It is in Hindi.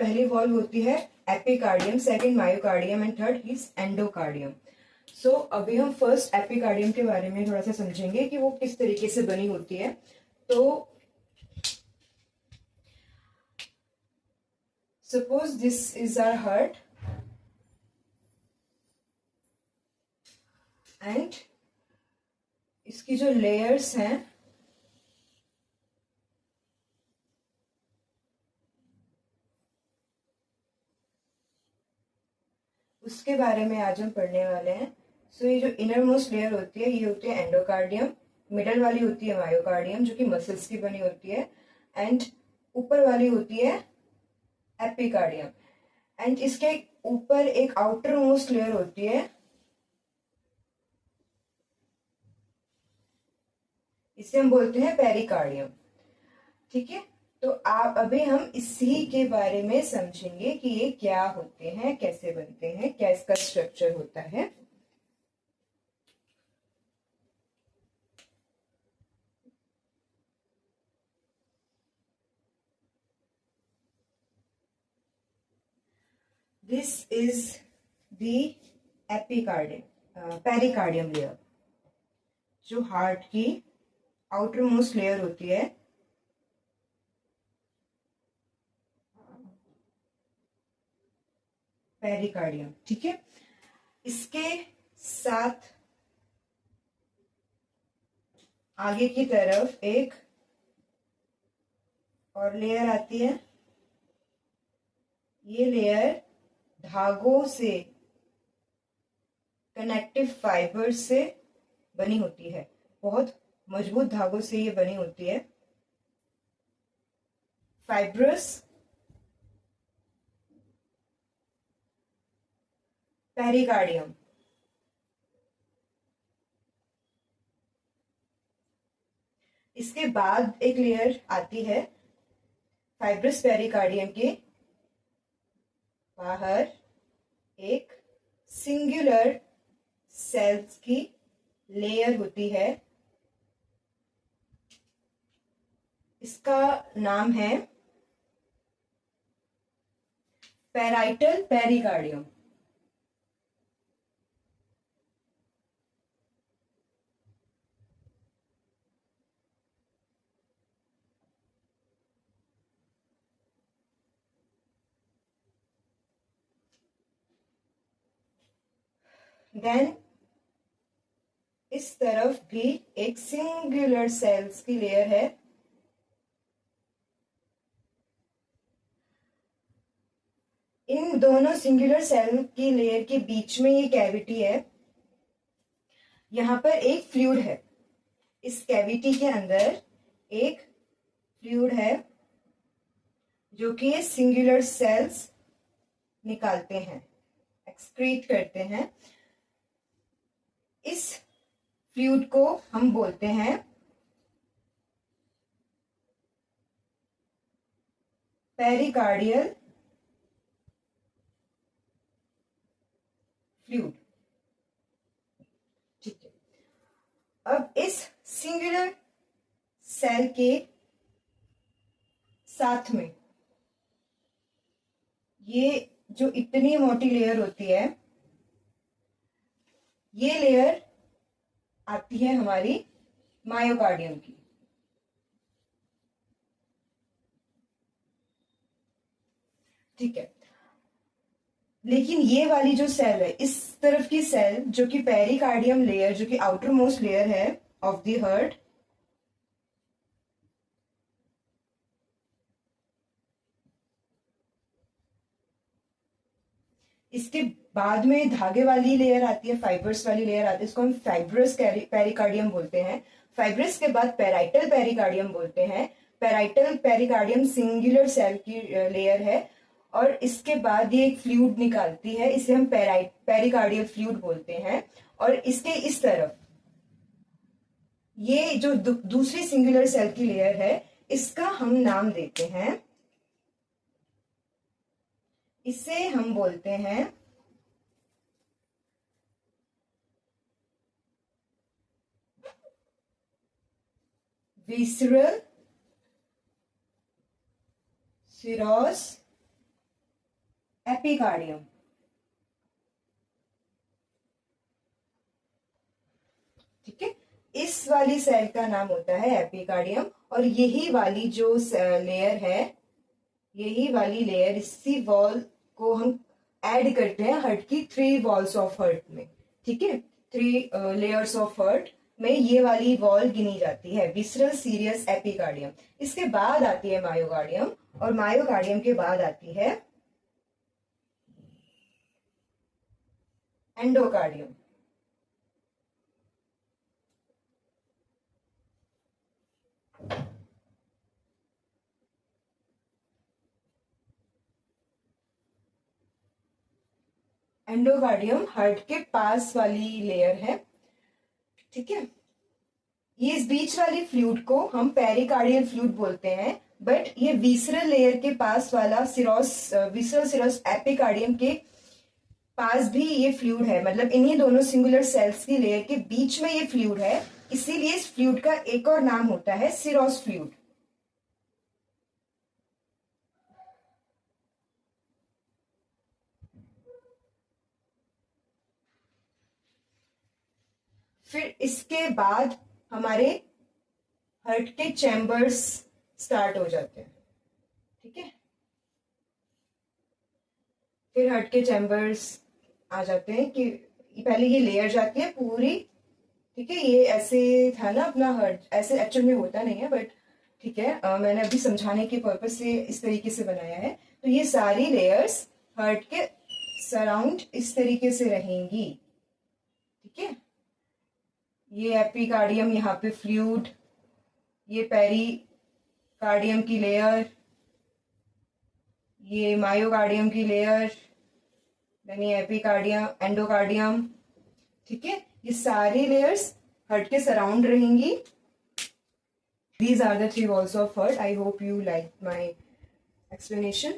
पहली वॉल्व होती है epicardium, second myocardium and third is endocardium. So अभी हम फर्स्ट एपिकार्डियम के बारे में थोड़ा सा समझेंगे कि वो किस तरीके से बनी होती है। तो suppose this is our heart and इसकी जो लेयर्स हैं उसके बारे में आज हम पढ़ने वाले हैं। सो ये जो इनर मोस्ट लेयर होती है ये होती है एंडोकार्डियम, मिडल वाली होती है मायोकार्डियम जो कि मसल्स की बनी होती है, एंड ऊपर वाली होती है एपिकार्डियम। एंड इसके ऊपर एक आउटर मोस्ट लेयर होती है, इसे हम बोलते हैं पेरिकार्डियम। ठीक है, तो आप अभी हम इसी के बारे में समझेंगे कि ये क्या होते हैं, कैसे बनते हैं, क्या इसका स्ट्रक्चर होता है। This is the epicardium pericardium layer, जो हार्ट की आउटर मोस्ट लेयर होती है। पेरिकार्डियम, ठीक है। इसके साथ आगे की तरफ एक और लेयर आती है। ये लेयर धागों से, कनेक्टिव फाइबर्स से बनी होती है, बहुत मजबूत धागों से ये बनी होती है। फाइब्रस पेरिकार्डियम, इसके बाद एक लेयर आती है फाइब्रस पेरिकार्डियम के बाहर एक सिंगुलर सेल्स की लेयर होती है, इसका नाम है पैराइटल पेरिकार्डियम। देन इस तरफ भी एक सिंगुलर सेल्स की लेयर है, इन दोनों सिंगुलर सेल की लेयर के बीच में ये कैविटी है, यहां पर एक फ्लूइड है। इस कैविटी के अंदर एक फ्लूइड है जो कि ये सिंगुलर सेल्स निकालते हैं, एक्सक्रीट करते हैं। इस फ्लूइड को हम बोलते हैं पेरिकार्डियल फ्लूइड। ठीक है, अब इस सिंगुलर सेल के साथ में ये जो इतनी मोटी लेयर होती है, ये लेयर आती है हमारी मायोकार्डियम की। ठीक है, लेकिन ये वाली जो सेल है, इस तरफ की सेल जो कि पेरिकार्डियम लेयर, जो कि आउटर मोस्ट लेयर है ऑफ द हार्ट, इसके बाद में धागे वाली लेयर आती है, फाइबर्स वाली लेयर आती है, इसको हम फाइब्रस पेरिकार्डियम बोलते हैं। फाइब्रस के बाद पेराइटल पेरिकार्डियम बोलते हैं। पेराइटल पेरिकार्डियम सिंगुलर सेल की लेयर है, और इसके बाद ये एक फ्लूइड निकालती है, इसे हम पेरिकार्डियल फ्लूइड बोलते हैं। और इसके इस तरफ ये जो दूसरी सिंगुलर सेल की लेयर है, इसका हम नाम देते हैं, इसे हम बोलते हैं विसरल सिरोस एपिकार्डियम। ठीक है, इस वाली सेल का नाम होता है एपिकार्डियम। और यही वाली जो लेयर है, यही वाली लेयर, इसी वॉल को हम ऐड करते हैं हार्ट की 3 वॉल्स ऑफ हार्ट में। ठीक है, 3 लेयर्स ऑफ हार्ट में ये वाली वॉल गिनी जाती है, विसरल सीरियस एपिकार्डियम। इसके बाद आती है मायोकार्डियम, और मायोकार्डियम के बाद आती है एंडोकार्डियम। एंडोकार्डियम हार्ट के पास वाली लेयर है। ठीक है, ये इस बीच वाली फ्लूइड को हम पेरिकार्डियल फ्लूइड बोलते हैं, बट ये विसरल लेयर के पास वाला विसरल सिरोस एपिकार्डियम के पास भी ये फ्लूइड है, मतलब इन्हीं दोनों सिंगुलर सेल्स की लेयर के बीच में ये फ्लूइड है। इसीलिए इस फ्लूइड का एक और नाम होता है सिरोस फ्लूइड। फिर इसके बाद हमारे हार्ट के चैम्बर्स स्टार्ट हो जाते हैं। ठीक है, फिर हार्ट के चैम्बर्स आ जाते हैं कि पहले ये लेयर जाती है पूरी। ठीक है, ये ऐसे था ना अपना हार्ट, ऐसे एक्चुअल में होता नहीं है, बट ठीक है, मैंने अभी समझाने के पर्पज से इस तरीके से बनाया है। तो ये सारी लेयर्स हार्ट के सराउंड इस तरीके से रहेंगी। ठीक है, ये एपिकार्डियम, यहाँ पे फ्लूइड, ये पेरिकार्डियम की लेयर, ये मायोकार्डियम की लेयर, यानी एपिकार्डियम, एंडोकार्डियम। ठीक है, ये सारी लेयर्स हार्ट के सराउंड रहेंगी। These are the 3 walls of heart. I hope you liked my explanation.